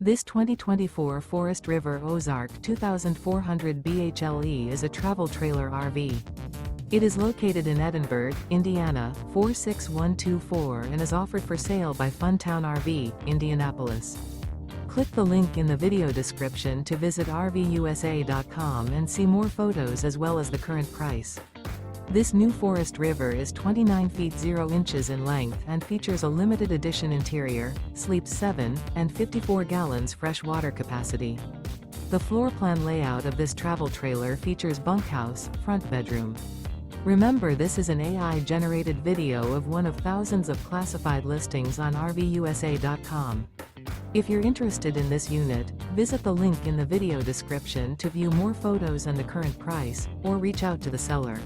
This 2024 Forest River Ozark 2400 BHLE is a travel trailer RV. It is located in Edinburgh, Indiana, 46124 and is offered for sale by Funtown RV, Indianapolis. Click the link in the video description to visit RVUSA.com and see more photos as well as the current price. This new Forest River is 29 feet 0 inches in length and features a limited edition interior, sleeps 7, and 54 gallons fresh water capacity. The floor plan layout of this travel trailer features bunkhouse, front bedroom. Remember, this is an AI-generated video of one of thousands of classified listings on RVUSA.com. If you're interested in this unit, visit the link in the video description to view more photos and the current price, or reach out to the seller.